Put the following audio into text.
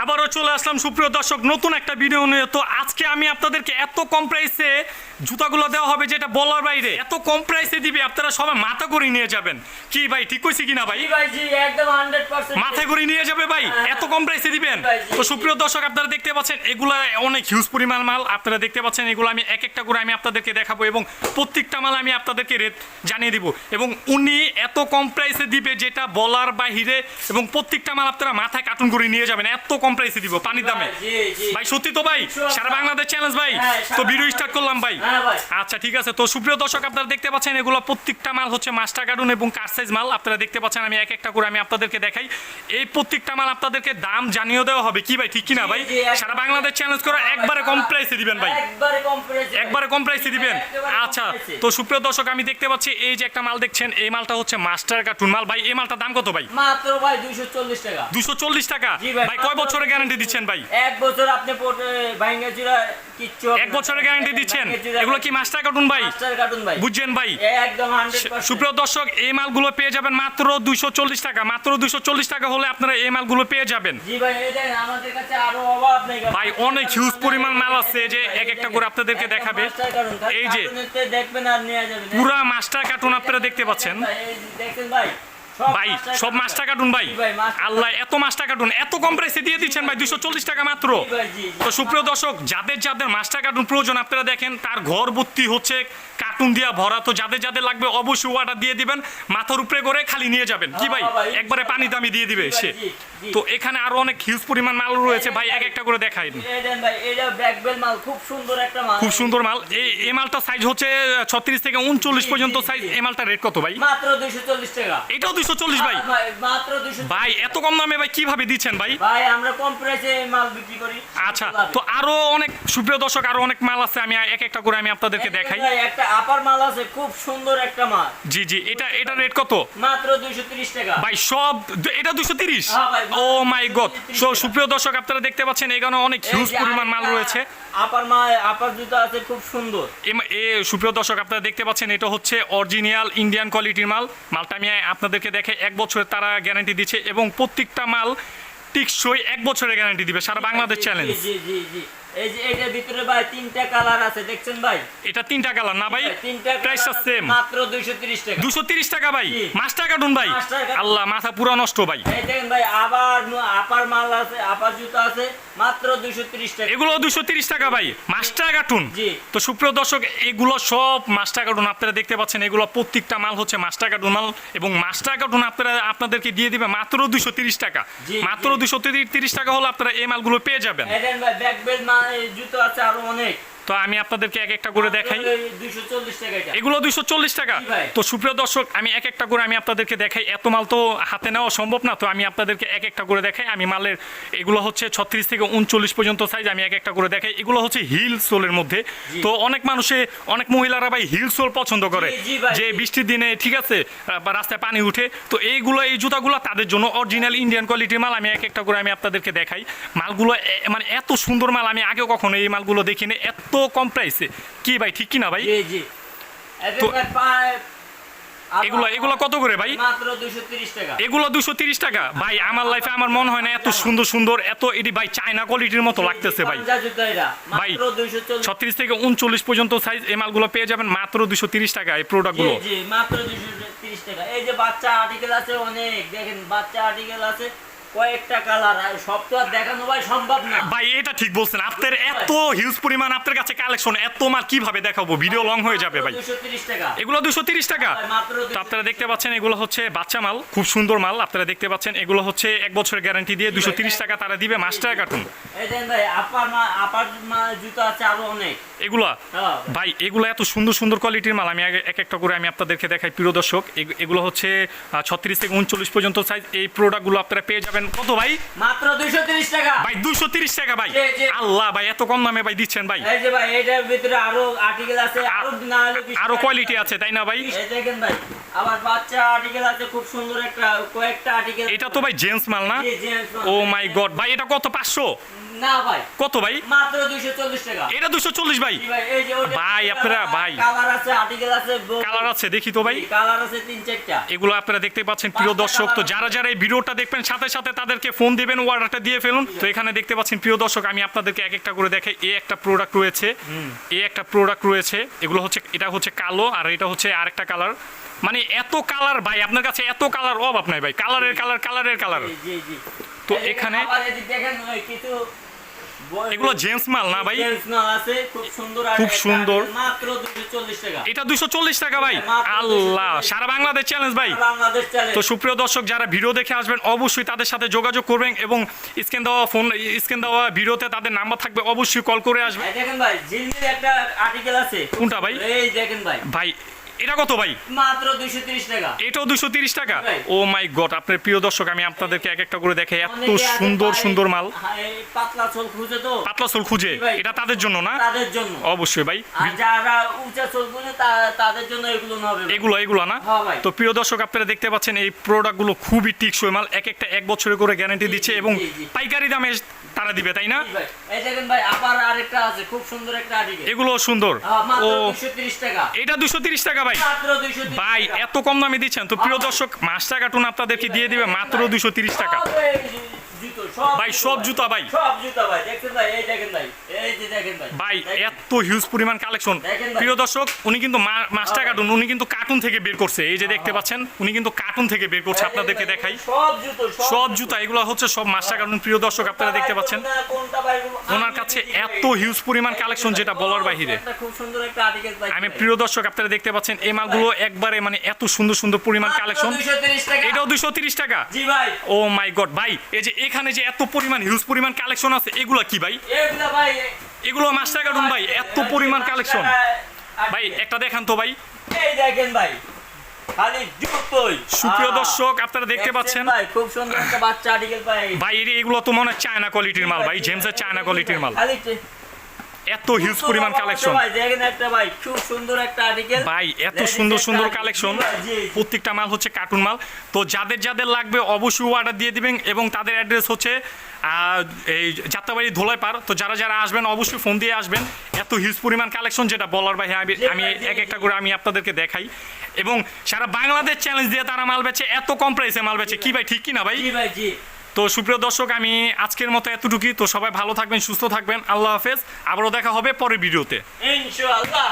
আবারও চলে আসলাম সুপ্রিয় দর্শক নতুন একটা ভিডিও নিয়ে। তো আজকে আমি আপনাদেরকে এত কম প্রাইসে জুতাগুলো দেওয়া হবে যেটা বলার বাইরে, এত কম প্রাইসে দিবে আপনারা সবাই মাথা করে নিয়ে যাবেন। কি ভাই ঠিক কইছি কিনা ভাই? একদম 100% মাথা করে নিয়ে যাবে ভাই, এত কম প্রাইসে দিবেন। তো সুপ্রিয় দর্শক আপনারা দেখতে পাচ্ছেন এগুলা অনেক হিউজ পরিমাণ মাল, আপনারা দেখতে পাচ্ছেন এগুলো আমি এক একটা করে আমি আপনাদেরকে দেখাবো এবং প্রত্যেকটা মাল আমি আপনাদেরকে রেট জানিয়ে দিব এবং উনি এত কম প্রাইসে দিবে যেটা বলার বাইরে এবং প্রত্যেকটা মাল আপনারা মাথায় কার্টুন করে নিয়ে যাবেন, এত কম প্রাইসে দিব পানির দামে। ভাই সত্যি তো ভাই, সারা বাংলাদেশ চ্যালেঞ্জ ভাই। তো ভিডিও স্টার্ট করলাম ভাই। আচ্ছা ঠিক আছে। তো সুপ্রিয় দর্শক আপনারা দেখতে পাচ্ছেন এগুলো প্রত্যেকটা মাল হচ্ছে মাস্টার কার্টুন এবং কার সাইজ মাল, আপনারা দেখতে পাচ্ছেন আমি এক একটা করে আমি আপনাদেরকে দেখাই। এই প্রত্যেকটা মাল আপনাদেরকে দাম জানিয়ে দেওয়া হবে। কি ভাই ঠিক কিনা ভাই? সারা বাংলাদেশ চ্যালেঞ্জ করে একবারে কম প্রাইসে দিবেন ভাই, একবারে কম প্রাইসে দিবেন। আচ্ছা তো সুপ্রিয় দর্শক আমি দেখতে পাচ্ছি এই যে একটা মাল দেখছেন, এই মালটা হচ্ছে মাস্টার কার্টুন মাল। ভাই এই মালটার দাম কত ভাই? মাত্র ভাই 240 টাকা। 240 টাকা ভাই। কয় বছরের গ্যারান্টি দিচ্ছেন ভাই? এক বছর আপনি ভাঙা চুরা কিচ্ছু এক বছরের গ্যারান্টি দিচ্ছেন। এগুলো কি মাস্টার কার্টুন ভাই? মাস্টার কার্টুন ভাই, বুঝছেন ভাই? একদম 100%। সুপ্রিয় দর্শক এই মালগুলো পেয়ে যাবেন মাত্র 240 টাকা। মাত্র 240 টাকা হলে আপনারা এই মালগুলো পেয়ে যাবেন। জি ভাই, এই দেখেন আমাদের কাছে আরো অভাব নেই ভাই, অনেক হিউজ পরিমাণ মাল আছে যে এক একটা করে আপনাদেরকে দেখাবে। এই যে দেখবেন আর নিয়ে যাবেন পুরা মাস্টার কার্টুন আপনারা দেখতে পাচ্ছেন দেখেন ভাই, ভাই সব মাস্টার কার্টুন ভাই। আল্লাহ, এত মাস্টার কার্টুন এত কম প্রাইসে দিয়ে দিচ্ছেন ভাই 240 টাকা মাত্র। তো সুপ্রিয় দর্শক যাদের যাদের মাস্টার কার্টুন প্রয়োজন আপনারা দেখেন তার ঘর ভর্তি হচ্ছে কার্টুন দিয়া ভরা। তো যাদের যাদের লাগবে অবশ্যই অর্ডার দিয়ে দিবেন, মাথার উপরে করে খালি নিয়ে যাবেন। কি ভাই একবারে পানি দামি দিয়ে দিবে সে। তো এখানে আরো অনেক হিউজ পরিমাণ মাল রয়েছে ভাই, এক একটা করে দেখাই। খুব সুন্দর একটা মাল, খুব সুন্দর মাল। এই মালটা সাইজ হচ্ছে 36 থেকে 39 পর্যন্ত সাইজ। এই মালটা রেট কত ভাই? মাত্র 240 টাকা। এটাও 240 ভাই? মাত্র 240 ভাই এত কম দামে ভাই কিভাবে দিচ্ছেন ভাই? ভাই আমরা কম প্রাইসে মাল বিক্রি করি। আচ্ছা তো আরো অনেক সুপ্রিয় দর্শক আরো অনেক মাল আছে, আমি এক একটা করে আমি আপনাদেরকে দেখাই। একটা আপার মাল আছে, খুব সুন্দর একটা মাল। জি জি, এটা রেট কত? মাত্র 230 টাকা ভাই। সব এটা 230? ও মাই গড। সো সুপ্রিয় দর্শক আপনারা দেখতে পাচ্ছেন এখানে অনেক হিউজ পরিমাণ মাল রয়েছে। আপার জুতা আছে খুব সুন্দর। সুপ্রিয় দর্শক আপনারা দেখতে পাচ্ছেন এটা হচ্ছে অরিজিনাল ইন্ডিয়ান কোয়ালিটির মাল। মালটা আমি আপনাদেরকে দেখে এক বছরের তারা গ্যারান্টি দিচ্ছে এবং প্রত্যেকটা মাল টিকসই এক বছরের গ্যারান্টি দিবে, সারা বাংলাদেশ চ্যালেঞ্জ। জি জি জি। এই যে এটার ভিতরে ভাই তিনটা কালার আছে, দেখছেন ভাই? এটা তিনটা কালার না ভাই? প্রাইসটা সেম, মাত্র 230 টাকা। 230 টাকা ভাই। মাস্টার কার্টুন ভাই? আল্লাহ, মাথা পুরো নষ্ট ভাই। এই দেখেন ভাই, আবার আপার মাল আছে, আপার জুতা আছে, মাত্র 230 টাকা। এগুলো 230 টাকা ভাই, মাস্টার কার্টুন। জি। তো সুপ্রিয় দর্শক এগুলো সব মাস্টার কার্টুন আপনারা দেখতে পাচ্ছেন, এগুলো প্রত্যেকটা মাল হচ্ছে মাস্টার কার্টুন মাল এবং মাস্টার কার্টুন আপনাদেরকে দিয়ে দিবে মাত্র 230 টাকা। মাত্র 230 টাকা হলে আপনারা এই মালগুলো পেয়ে যাবেন। এই দেখেন ভাই, ব্যাক বেল্ট জুতো আছে আরো অনেক। তো আমি আপনাদেরকে এক একটা করে দেখাই। 240 টাকা এটা। এগুলো 240 টাকা। তো সুপ্রিয় দর্শক আমি এক একটা করে আমি আপনাদেরকে দেখাই, এত মাল তো হাতে নেওয়া সম্ভব না। তো আমি আপনাদেরকে এক একটা করে দেখাই। আমি মালের এগুলো হচ্ছে 36 থেকে 39 পর্যন্ত সাইজ, আমি এক একটা করে দেখাই। এগুলো হচ্ছে হিল সোলের মধ্যে। তো অনেক অনেক মহিলারা ভাই হিল সোল পছন্দ করে, যে বৃষ্টির দিনে ঠিক আছে বা রাস্তায় পানি উঠে। তো এই জুতাগুলো তাদের জন্য অরিজিনাল ইন্ডিয়ান কোয়ালিটির মাল। আমি এক একটা করে আমি আপনাদেরকে দেখাই। মালগুলো মানে এত সুন্দর মাল, আমি আগে কখনো এই মালগুলো দেখিনি এত কম প্রাইসে। কি ভাই ঠিক কিনা ভাই? জি জি। তো এগুলো কত করে ভাই? মাত্র 230 টাকা। এগুলো 230 টাকা ভাই। আমার লাইফে আমার মনে হয় না এত সুন্দর সুন্দর এত এটি ভাই চায়না কোয়ালিটির মতো লাগতেছে ভাই। ভাই 36 থেকে 39 পর্যন্ত সাইজ, এই মালগুলো পেয়ে যাবেন মাত্র 230 টাকা এই প্রোডাক্টগুলো। জি মাত্র 230 টাকা। এই যে বাচ্চা আর্টিকেল আছে অনেক, দেখেন বাচ্চা আর্টিকেল আছে কয়েকটা কালার, সব তো আর দেখানো ভাই সম্ভব না ভাই। এটা ঠিক বলছেন, আপনার এত হিউজ পরিমাণ আপনার কাছে কালেকশন, এত মাল কিভাবে দেখাবো? ভিডিও লং হয়ে যাবে ভাই। 230 টাকা। এগুলো 230 টাকা। তো আপনারা দেখতে পাচ্ছেন এগুলো হচ্ছে বাচ্চা মাল, খুব সুন্দর মাল। আপনারা দেখতে পাচ্ছেন এগুলো হচ্ছে এক বছরের গ্যারান্টি দিয়ে 230 টাকা তারা দিবে মাস্টার কার্টুন। এই দেন ভাই, আপার জুতো আছে আরো অনেক। এগুলা ভাই এগুলো এত সুন্দর সুন্দর কোয়ালিটির মাল, আমি এক একটা করে আমি আপনাদেরকে দেখাই। প্রিয় দর্শক এগুলো হচ্ছে 36 থেকে 39 পর্যন্ত সাইজ। এই প্রোডাক্টগুলো আপনারা পেয়ে যাবেন কত ভাই? মাত্র 230 টাকা ভাই। 230 টাকা ভাই। আল্লাহ ভাই, এত কম দামে ভাই দিচ্ছেন ভাই। এই যে ভাই এটার ভিতরে আরো আর্টিকেল আছে, আরো কোয়ালিটি আছে তাই না ভাই? এই দেখেন ভাই, আবার বাচ্চা আর্টিকেল আছে খুব সুন্দর কয়েকটা আর্টিকেল। এটা তো ভাই জেন্টস মাল না? জি জেন্টস মাল। ও মাই গড ভাই, এটা কত? 500? না ভাই, কত ভাই? মাত্র 240 টাকা। এটা 240 ভাই। জি ভাই, এই যে ওটা ভাই, আপনারা ভাই। কালার আছে, আর্টিকেল আছে, কালার আছে দেখি তো ভাই। কালার আছে 3-4টা। এগুলো আপনারা দেখতে পাচ্ছেন প্রিয় দর্শক। তো যারা যারা এই ভিডিওটা দেখবেন সাথে সাথে তাদেরকে ফোন দিবেন, অর্ডারটা দিয়ে ফেলুন। তো এখানে দেখতে পাচ্ছেন প্রিয় দর্শক, আমি আপনাদেরকে এক একটা করে দেখাই। এই একটা প্রোডাক্ট রয়েছে, এই একটা প্রোডাক্ট রয়েছে। এগুলো হচ্ছে, এটা হচ্ছে কালো আর এটা হচ্ছে আরেকটা কালার। মানে এত কালার ভাই, আপনার কাছে এত কালার অভাব নাই ভাই, কালারের কালার, কালারের কালার। জি জি। তো এই যে এখানে আবার এই যে দেখেন ওই কিছু এগুলো জেন্টস মাল না ভাই? জেন্টস মাল আছে, খুব সুন্দর। আর খুব একটা সুন্দর। মাত্র 240 টাকা। এটা 240 টাকা ভাই। মাত্র 240 আল্লাহ, সারা বাংলাদেশ চ্যালেঞ্জ ভাই। বাংলাদেশ চ্যালেঞ্জ। তো সুপ্রিয় দর্শক, যারা ভিডিও দেখে আসবেন অবশ্যই তাদের সাথে যোগাযোগ করবেন এবং স্ক্রিন দেওয়া ভিডিওতে তাদের নাম্বার থাকবে, অবশ্যই কল করে আসবেন। এই দেখেন ভাই, ঝিলমিল একটা আর্টিকেল আছে। কোনটা ভাই? এই দেখেন ভাই, ভাই এটা কত ভাই? মাত্র 230 টাকা। এটাও 230 টাকা। ভাই। ও মাই গড, আপনার প্রিয় দর্শক, আমি আপনাদেরকে এক একটা করে দেখাই। এত অনেকে আছে সুন্দর ভাই, সুন্দর মাল। এই পাতলা চোল খুঁজে তো, পাতলা সোল খুঁজে, ভাই। এটা তাদের জন্য না? তাদের জন্য। অবশ্যই ভাই। আর যারা উঁচা চোল খুঁজে তাদের জন্য এগুলো হবে ভাই। এগুলো না? হ্যাঁ ভাই। তো প্রিয় দর্শক, আপনারা দেখতে পাচ্ছেন এই প্রোডাক্টগুলো খুবই টিকসই মাল। এক একটা 1 বছরের করে গ্যারান্টি দিচ্ছে জি, এবং জি, জি। পাইকারি দামে তারা দিবে, তাই না? জি ভাই, এই দেখেন ভাই, আবার আরেকটা আছে, খুব সুন্দর একটা আর্টিকেল। এগুলো সুন্দর। মাত্র ও 230 টাকা। এটা 230 টাকা ভাই। মাত্র 230 ভাই টাকা। এত কম দামে দিচ্ছেন। তো প্রিয় দর্শক, মাস্টার কার্টুন আপনাদেরকে দিয়ে দিবে মাত্র 230 টাকা। সব এই জুতো, সব ভাই সব জুতা ভাই। সব জুতা ভাই, দেখছেন ভাই, এই দেখেন ভাই, এই যে দেখেন ভাই। ভাই দেখেন। এত হিউজ পরিমাণ কালেকশন। দেখেন ভাই। প্রিয় দর্শক, উনি কিন্তু মাস্টার কার্টুন, উনি কিন্তু কার্টুন থেকে বের করছে। এই যে দেখতে পাচ্ছেন, উনি কিন্তু কার্টুন থেকে বের করছে। আপনাদেরকে দেখাই সব জুতো, সব জুতা, এগুলো হচ্ছে সব মাস্টার কার্টুন। প্রিয় দর্শক, আপনারা দেখতে পাচ্ছেন কোনটা ভাই? ওনার কাছে এত হিউজ পরিমাণ কালেকশন, যেটা বলার বাহিরে। একটা খুব সুন্দর একটা আর্টিকেল পাই। আমি প্রিয় দর্শক, আপনারা দেখতে পাচ্ছেন এই মালগুলো একবারে মানে এত সুন্দর সুন্দর পরিমাণ কালেকশন। 230 টাকা। এটাও 230 টাকা। জি ভাই। ও মাই গড ভাই, এই যে এখানে যে এত পরিমাণ হিউজ পরিমাণ কালেকশন আছে, এগুলো কি ভাই? এগুলা ভাই, এগুলো মাস্টার কার্টুন ভাই, এত পরিমাণ কালেকশন। ভাই একটা দেখান তো ভাই। এই দেখেন ভাই, খালি জুতোই। সুপ্রিয় দর্শক, আপনারা দেখতে দেখছেন পাচ্ছেন ভাই, খুব সুন্দর একটা বাচ্চা আর্টিকেল পাই। ভাই, এগুলো তো মনে হয় চায়না কোয়ালিটির মাল ভাই, জেমসের চায়না কোয়ালিটির মাল। খালি এত হিউজ পরিমাণ কালেকশন ভাই, দেখেন একটা ভাই, খুব সুন্দর একটা আর্টিকেল ভাই, এত সুন্দর সুন্দর কালেকশন। জি, জি। প্রত্যেকটা মাল হচ্ছে কার্টুন মাল। তো যাদের যাদের লাগবে অবশ্যই অর্ডার দিয়ে দিবেন এবং তাদের অ্যাড্রেস হচ্ছে এই যাত্রাবাড়ি ধোলাইপাড়। তো যারা যারা আসবেন অবশ্যই ফোন দিয়ে আসবেন। এত হিউজ পরিমাণ কালেকশন, যেটা বলার ভাই, আমি এক একটা করে আমি আপনাদেরকে দেখাই। এবং সারা বাংলাদেশ চ্যালেঞ্জ দিয়ে তারা মাল বেচে, এত কম প্রাইসে মাল বেচে। কি ভাই, ঠিক কি না ভাই? জি ভাই, জি। তো সুপ্রিয় দর্শক, আমি আজকের মতো এতটুকুই। তো সবাই ভালো থাকবেন, সুস্থ থাকবেন। আল্লাহ হাফেজ। আবারও দেখা হবে পরের ভিডিওতে। ইনশাআল্লাহ।